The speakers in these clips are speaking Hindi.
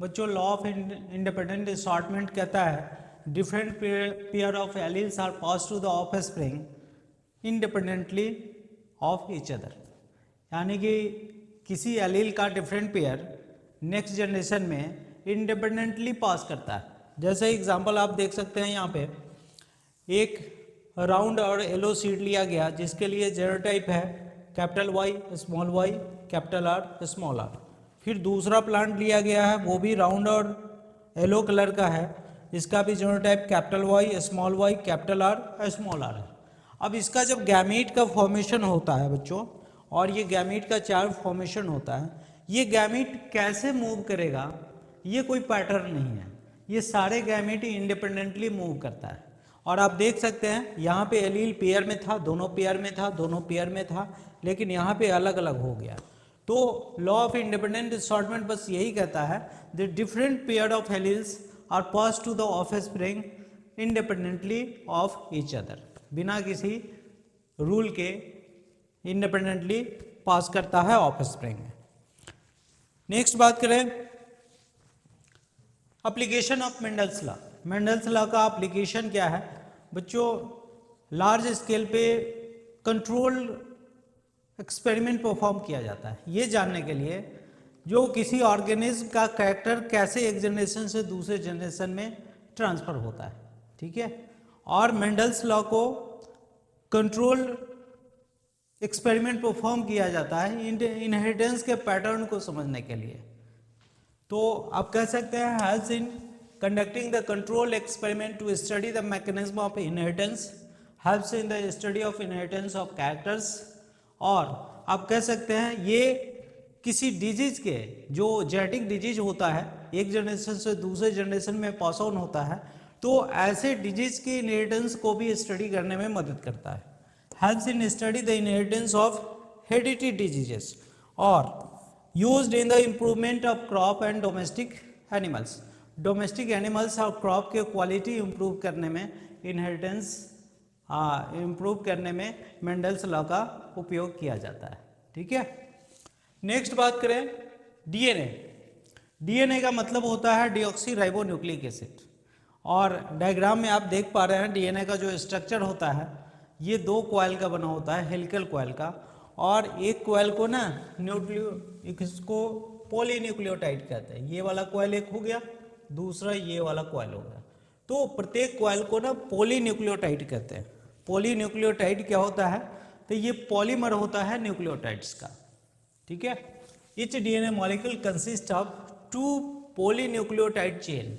बच्चों लॉ ऑफ इंडिपेंडेंट असॉर्टमेंट कहता है different pair of alleles are pass to the offspring independently of each other, यानी कि किसी एलील का डिफरेंट पेयर नेक्स्ट जनरेशन में इंडिपेंडेंटली पास करता है। जैसे एग्जांपल आप देख सकते हैं यहाँ पे एक राउंड और येलो सीड लिया गया जिसके लिए जेनोटाइप है capital Y small Y capital R small R. फिर दूसरा प्लांट लिया गया है वो भी राउंड और येलो कलर का है, इसका भी genotype capital Y small Y capital R small R है। अब इसका जब गैमीट का फॉर्मेशन होता है बच्चों, और ये गैमीट का चाइल्ड फॉर्मेशन होता है, ये गैमीट कैसे मूव करेगा ये कोई पैटर्न नहीं है, ये सारे गैमीट इंडिपेंडेंटली मूव करता है। और आप देख सकते हैं यहाँ पे एलील पेयर में था, दोनों पेयर में था, दोनों पेयर में था, लेकिन यहाँ पे अलग अलग हो गया। तो लॉ ऑफ इंडिपेंडेंट असॉर्टमेंट बस यही कहता है the different pair of alleles are pass to the offspring independently of each other, बिना किसी रूल के इंडिपेंडेंटली पास करता है ऑफस्प्रिंग में। नेक्स्ट बात करें application of Mendel's law. Mendel's law का एप्लीकेशन क्या है बच्चों? लार्ज स्केल पे कंट्रोल एक्सपेरिमेंट परफॉर्म किया जाता है ये जानने के लिए जो किसी ऑर्गेनिज्म का कैरेक्टर कैसे एक जनरेशन से दूसरे जनरेशन में ट्रांसफ़र होता है, ठीक है। और मेंडल्स लॉ को कंट्रोल एक्सपेरिमेंट परफॉर्म किया जाता है इनहेरिटेंस के पैटर्न को समझने के लिए। तो आप कह सकते हैं helps in conducting the control experiment to study the mechanism of inheritance, helps in the study of inheritance of characters। और आप कह सकते हैं ये किसी डिजीज के जो जेनेटिक डिजीज होता है एक जनरेशन से दूसरे जनरेशन में पास ऑन होता है, तो ऐसे डिजीज के इनहेरिटेंस को भी स्टडी करने में मदद करता है। Helps in study the inheritance of hereditary diseases और used in the improvement of crop and domestic animals. Domestic animals और क्रॉप के क्वालिटी इम्प्रूव करने में इनहेरिटेंस इम्प्रूव करने में मेंडल्स लॉ का उपयोग किया जाता है, ठीक है। नेक्स्ट बात करें डीएनए। डीएनए का मतलब होता है डीऑक्सी राइबो न्यूक्लिक एसिड। और डायग्राम में आप देख पा रहे हैं डीएनए का जो स्ट्रक्चर होता है ये दो कॉइल का बना होता है, हेलिकल कॉइल का, और एक कॉइल को ना इसको पॉलीन्यूक्लियोटाइड कहते हैं। ये वाला कॉइल एक हो गया, दूसरा ये वाला कॉइल हो गया। तो प्रत्येक कॉइल को ना पॉलीन्यूक्लियोटाइड कहते हैं। पॉलीन्यूक्लियोटाइड क्या होता है? तो ये पॉलीमर होता है न्यूक्लियोटाइड्स का, ठीक है। Etch DNA molecule consist of 2 polynucleotide chain.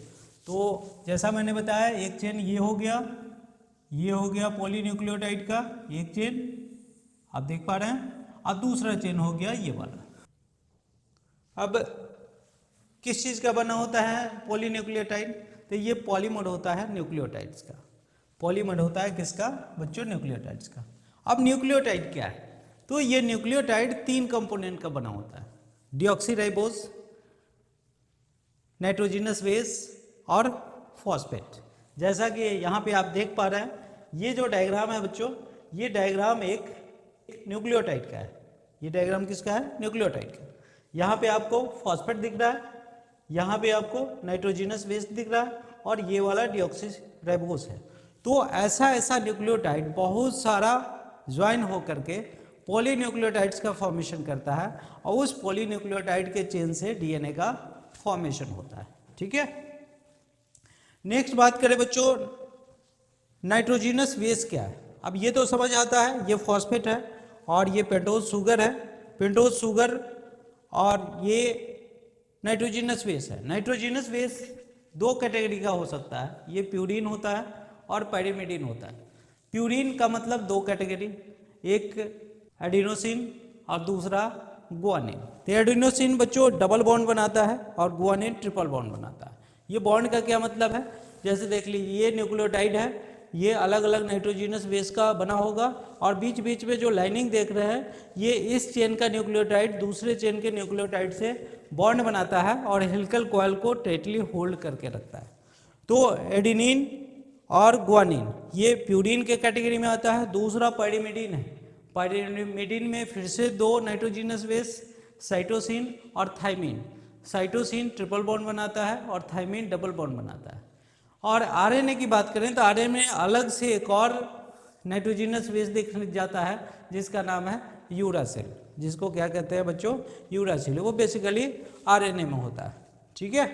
तो जैसा मैंने बताया एक चेन ये हो गया पॉलीन्यूक्लियोटाइड का एक चेन, आप देख पा रहे हैं, और दूसरा चेन हो गया ये वाला। अब किस चीज़ का बना होता है पॉलीन्यूक्लियोटाइड? तो ये पॉलीमर होता है न्यूक्लियोटाइड्स का। पॉलीमर होता है किसका बच्चों? न्यूक्लियोटाइड्स का। अब न्यूक्लियोटाइड क्या है? तो ये न्यूक्लियोटाइड 3 कंपोनेंट का बना होता है, डीऑक्सीराइबोज, नाइट्रोजिनस बेस और फॉस्फेट। जैसा कि यहाँ पे आप देख पा रहे हैं ये जो डायग्राम है बच्चों, ये डायग्राम एक न्यूक्लियोटाइड का है। ये डायग्राम किसका है? न्यूक्लियोटाइड का। यहाँ पे आपको फॉस्फेट दिख रहा है, यहाँ पे आपको नाइट्रोजिनस बेस दिख रहा है, और ये वाला डीऑक्सीराइबोस है। तो ऐसा न्यूक्लियोटाइड बहुत सारा ज्वाइन हो करके पॉलीन्यूक्लियोटाइड्स का फॉर्मेशन करता है, और उस पॉलीन्यूक्लियोटाइड के चेन से डीएनए का फॉर्मेशन होता है, ठीक है। नेक्स्ट बात करें बच्चों नाइट्रोजिनस बेस क्या है? अब ये तो समझ आता है ये फॉस्फेट है और ये पेंटोज शुगर है, पेंटोज शुगर, और ये नाइट्रोजिनस बेस है। नाइट्रोजिनस बेस 2 कैटेगरी का हो सकता है, ये प्यूरीन होता है और पायरिमिडीन होता है। प्यूरीन का मतलब 2 कैटेगरी, एक एडिनोसिन और दूसरा गुआनिन। तो एडिनोसिन बच्चों डबल बॉन्ड बनाता है और गुआनिन ट्रिपल बॉन्ड बनाता है। ये बॉन्ड का क्या मतलब है? जैसे देख लीजिए ये न्यूक्लियोटाइड है, ये अलग अलग नाइट्रोजिनस बेस का बना होगा, और बीच बीच में जो लाइनिंग देख रहे हैं ये इस चेन का न्यूक्लियोटाइड दूसरे चेन के न्यूक्लियोटाइड से बॉन्ड बनाता है और हेलिकल कॉइल को टाइटली होल्ड करके रखता है। तो एडेनिन और गुआनिन ये प्यूरीन के कैटेगरी में आता है। दूसरा पायरिमिडीन है। पायरिमिडीन में फिर से 2 नाइट्रोजिनस बेस, साइटोसिन और थाइमिन। साइटोसिन ट्रिपल बॉन्ड बनाता है और थायमिन डबल बॉन्ड बनाता है। और आरएनए की बात करें तो आरएनए में अलग से एक और नाइट्रोजिनस बेस देखने जाता है जिसका नाम है यूरासिल, जिसको क्या कहते हैं बच्चों, यूरासिल। वो बेसिकली आरएनए में होता है, ठीक है।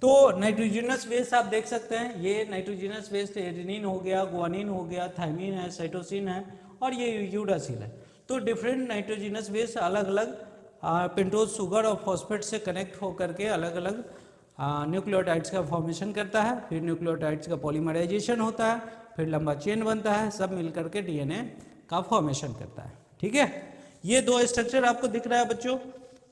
तो नाइट्रोजिनस बेस आप देख सकते हैं, ये नाइट्रोजिनस बेस एडेनिन हो गया, गुआनिन हो गया, थायमिन है, साइटोसिन है और ये यूरासिल है। तो डिफरेंट नाइट्रोजिनस बेस अलग अलग पेंटोज शुगर और फॉस्फेट से कनेक्ट होकर के अलग अलग न्यूक्लियोटाइड्स का फॉर्मेशन करता है। फिर न्यूक्लियोटाइड्स का पॉलीमराइजेशन होता है, फिर लंबा चेन बनता है, सब मिलकर के डीएनए का फॉर्मेशन करता है, ठीक है। ये दो स्ट्रक्चर आपको दिख रहा है बच्चों,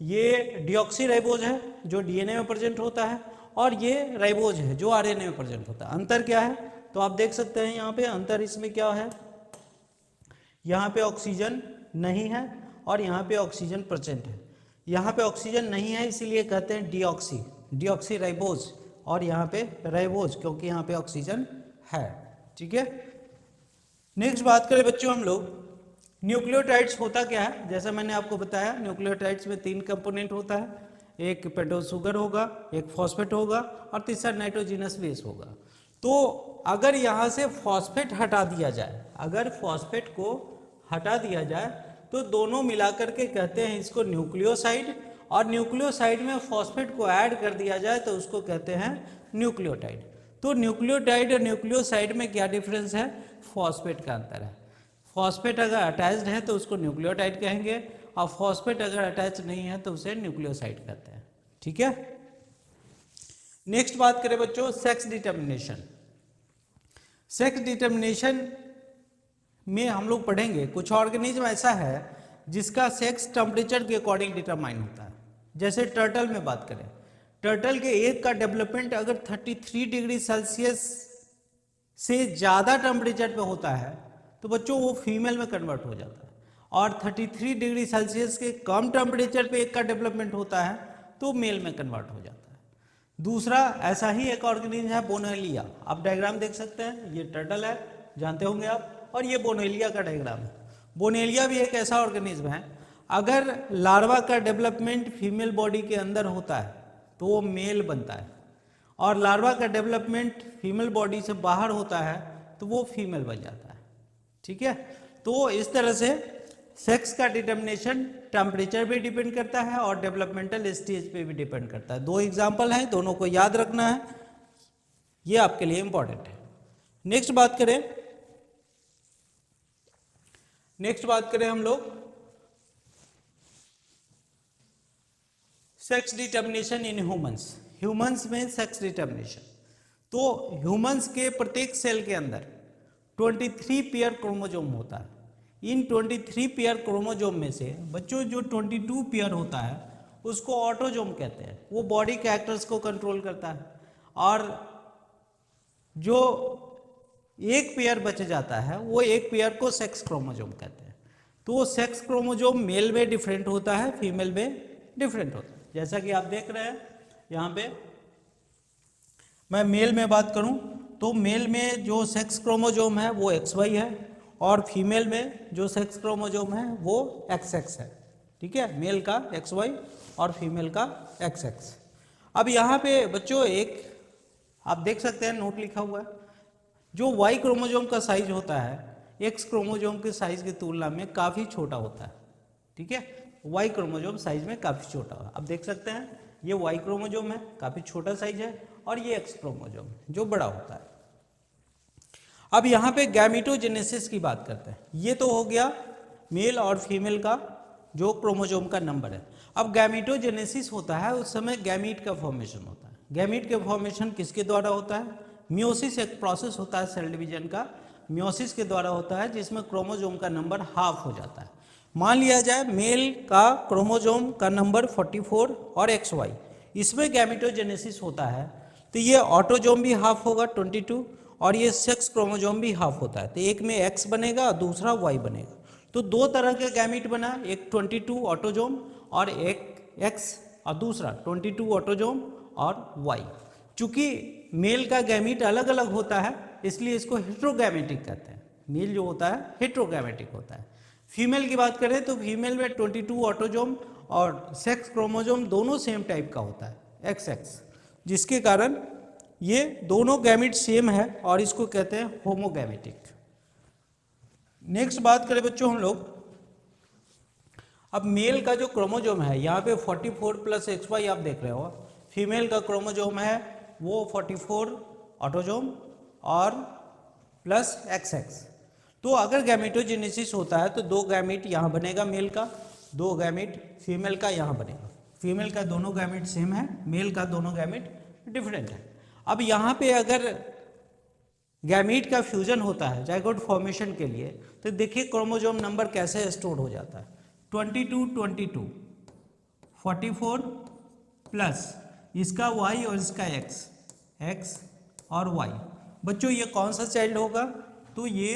ये डीऑक्सीराइबोज है जो डीएनए में प्रेजेंट होता है और ये राइबोज है जो आरएनए में प्रेजेंट होता है। अंतर क्या है तो आप देख सकते हैं यहाँ पे अंतर इसमें क्या है, यहाँ पे ऑक्सीजन नहीं है और यहाँ पे ऑक्सीजन प्रेजेंट है। यहाँ पे ऑक्सीजन नहीं है इसीलिए कहते हैं डीऑक्सीराइबोज, और यहाँ पे राइबोज क्योंकि यहाँ पे ऑक्सीजन है, ठीक है। नेक्स्ट बात करें बच्चों हम लोग न्यूक्लियोटाइड्स होता क्या है। जैसा मैंने आपको बताया न्यूक्लियोटाइड्स में 3 कंपोनेंट होता है, एक पेंटोज शुगर होगा, एक फॉस्फेट होगा और तीसरा नाइट्रोजिनस बेस होगा। तो अगर यहाँ से फॉस्फेट हटा दिया जाए, अगर फॉस्फेट को हटा दिया जाए तो दोनों मिलाकर के कहते हैं इसको न्यूक्लियोसाइड, और न्यूक्लियोसाइड में फॉस्फेट को ऐड कर दिया जाए तो उसको कहते हैं न्यूक्लियोटाइड। तो न्यूक्लियोटाइड और न्यूक्लियोसाइड में क्या डिफरेंस है, फॉस्फेट का अंतर है। फॉस्फेट अगर अटैच्ड है तो उसको न्यूक्लियोटाइड कहेंगे और फॉस्फेट अगर अटैच नहीं है तो उसे न्यूक्लियोसाइड कहते हैं, ठीक है। नेक्स्ट बात करें बच्चों सेक्स डिटर्मिनेशन। सेक्स डिटर्मिनेशन में हम लोग पढ़ेंगे कुछ ऑर्गेनिज्म ऐसा है जिसका सेक्स टेम्परेचर के अकॉर्डिंग डिटरमाइन होता है। जैसे टर्टल में बात करें, टर्टल के एग का डेवलपमेंट अगर 33 डिग्री सेल्सियस से ज़्यादा टेम्परेचर पे होता है तो बच्चों वो फीमेल में कन्वर्ट हो जाता है, और 33 डिग्री सेल्सियस के कम टेम्परेचर पे एग का डेवलपमेंट होता है तो मेल में कन्वर्ट हो जाता है। दूसरा ऐसा ही एक ऑर्गेनिज्म है बोनेलिया, आप डायग्राम देख सकते हैं, ये टर्टल है जानते होंगे आप, और ये बोनेलिया का डायग्राम है। बोनेलिया भी एक ऐसा ऑर्गेनिज्म है, अगर लार्वा का डेवलपमेंट फीमेल बॉडी के अंदर होता है तो वो मेल बनता है, और लार्वा का डेवलपमेंट फीमेल बॉडी से बाहर होता है तो वो फीमेल बन जाता है, ठीक है। तो इस तरह से सेक्स का डिटर्मिनेशन टेम्परेचर पे डिपेंड करता है और डेवलपमेंटल स्टेज पे भी डिपेंड करता है। 2 एग्जाम्पल हैं, दोनों को याद रखना है, ये आपके लिए इंपॉर्टेंट है। नेक्स्ट बात करें हम लोग सेक्स डिटर्मिनेशन इन ह्यूमंस में सेक्स डिटर्मिनेशन। तो ह्यूमंस के प्रत्येक सेल के अंदर 23 पेयर क्रोमोजोम होता है। इन 23 पेयर क्रोमोजोम में से बच्चों जो 22 पेयर होता है उसको ऑटोजोम कहते हैं, वो बॉडी कैरेक्टर्स को कंट्रोल करता है, और जो एक पेयर बच जाता है वो एक पेयर को सेक्स क्रोमोजोम कहते हैं। तो सेक्स क्रोमोजोम मेल में डिफरेंट होता है, फीमेल में डिफरेंट होता है। जैसा कि आप देख रहे हैं यहाँ पे, मैं मेल में बात करूँ तो मेल में जो सेक्स क्रोमोजोम है वो XY है, और फीमेल में जो सेक्स क्रोमोजोम है वो XX है, ठीक है। मेल का XY और फीमेल का XX। अब यहाँ पे बच्चों एक आप देख सकते हैं नोट लिखा हुआ है, जो Y क्रोमोजोम का साइज होता है X क्रोमोजोम के साइज की तुलना में काफ़ी छोटा होता है, ठीक है। Y क्रोमोजोम साइज में काफ़ी छोटा है, आप देख सकते हैं ये Y क्रोमोजोम है, काफ़ी छोटा साइज है, और ये X क्रोमोजोम जो बड़ा होता है। अब यहाँ पे गैमीटोजेनेसिस की बात करते हैं। ये तो हो गया मेल और फीमेल का जो क्रोमोजोम का नंबर है। अब गैमीटोजेनेसिस होता है उस समय गैमीट का फॉर्मेशन होता है। गैमीट का फॉर्मेशन किसके द्वारा होता है, मियोसिस एक प्रोसेस होता है सेल डिवीजन का, मियोसिस के द्वारा होता है, जिसमें क्रोमोजोम का नंबर हाफ हो जाता है। मान लिया जाए मेल का क्रोमोजोम का नंबर 44 और XY, इसमें गैमीटोजेनेसिस होता है तो ये ऑटोजोम भी हाफ होगा 22, और ये सेक्स क्रोमोजोम भी हाफ होता है, तो एक में X बनेगा और दूसरा Y बनेगा। तो 2 तरह के गैमीट बना, एक 22 ऑटोजोम और एक X, और दूसरा 22 ऑटोजोम और Y। चूंकि मेल का गैमीट अलग अलग होता है इसलिए इसको हेट्रोगैमेटिक कहते हैं। मेल जो होता है हेट्रोगैमेटिक होता है। फीमेल की बात करें तो फीमेल में 22 ऑटोजोम और सेक्स क्रोमोसोम दोनों सेम टाइप का होता है XX, जिसके कारण ये दोनों गैमेट सेम है और इसको कहते हैं होमोगैमेटिक। नेक्स्ट बात करें बच्चों हम लोग, अब मेल का जो क्रोमोसोम है यहाँ पे 44 + XY आप देख रहे हो, फीमेल का क्रोमोसोम है वो 44 ऑटोसोम और प्लस XX। तो अगर गैमेटोजेनेसिस होता है तो 2 गैमेट यहाँ बनेगा मेल का, 2 गैमेट फीमेल का यहाँ बनेगा। फीमेल का दोनों गैमेट सेम है, मेल का दोनों गैमेट डिफरेंट है। अब यहाँ पे अगर गैमेट का फ्यूजन होता है जाइगोट फॉर्मेशन के लिए, तो देखिए क्रोमोसोम नंबर कैसे स्टोर हो जाता है, 22 44 प्लस इसका Y और इसका X और Y। बच्चों ये कौन सा चाइल्ड होगा, तो ये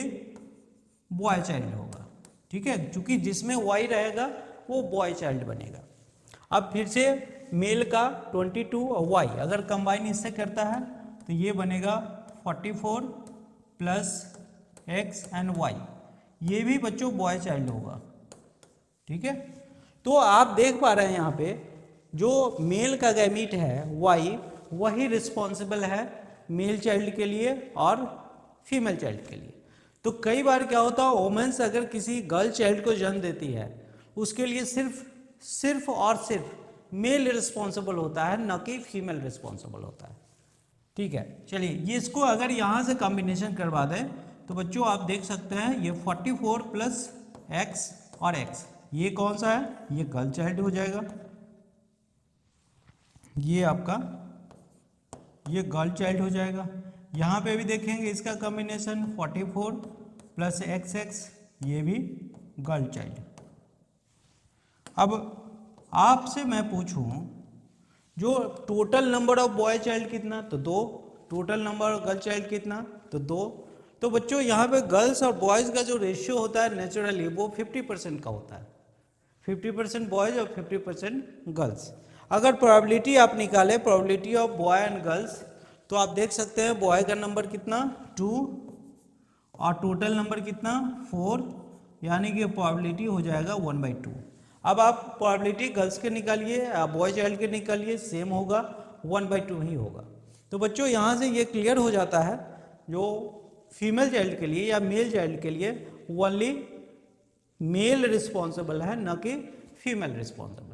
बॉय चाइल्ड होगा, ठीक है, क्योंकि जिसमें Y रहेगा वो बॉय चाइल्ड बनेगा। अब फिर से मेल का 22 और Y अगर कंबाइन इससे करता है तो ये बनेगा 44 प्लस X एंड Y, ये भी बच्चों बॉय चाइल्ड होगा, ठीक है। तो आप देख पा रहे हैं यहाँ पे जो मेल का गैमीट है Y, वही रिस्पॉन्सिबल है मेल चाइल्ड के लिए और फीमेल चाइल्ड के लिए। तो कई बार क्या होता है, वोमेन्स अगर किसी गर्ल चाइल्ड को जन्म देती है उसके लिए सिर्फ और सिर्फ मेल रिस्पॉन्सिबल होता है, न कि फीमेल रिस्पॉन्सिबल होता है, ठीक है। चलिए ये इसको अगर यहाँ से कॉम्बिनेशन करवा दें तो बच्चों आप देख सकते हैं ये 44 प्लस X और X, ये कौन सा है, ये गर्ल चाइल्ड हो जाएगा, ये आपका ये गर्ल चाइल्ड हो जाएगा। यहाँ पे भी देखेंगे इसका कॉम्बिनेशन 44 प्लस XX, ये भी गर्ल चाइल्ड। अब आपसे मैं पूछूं जो total number of boy child कितना, तो 2, total number of girl child कितना, तो 2। तो बच्चों यहाँ पे गर्ल्स और बॉयज़ का जो रेशियो होता है नेचुरली वो 50% का होता है, 50% बॉयज़ और 50% गर्ल्स। अगर प्रोबेबिलिटी आप निकालें, probability of boy and girls, तो आप देख सकते हैं बॉय का नंबर कितना 2 और टोटल नंबर कितना 4, यानी कि प्रोबेबिलिटी हो जाएगा 1/2। अब आप प्रोबेबिलिटी गर्ल्स के निकालिए, बॉय चाइल्ड के निकालिए, सेम होगा 1/2 ही होगा। तो बच्चों यहाँ से ये क्लियर हो जाता है जो फीमेल चाइल्ड के लिए या मेल चाइल्ड के लिए ओनली मेल रिस्पॉन्सिबल है, न कि फीमेल रिस्पॉन्सिबल।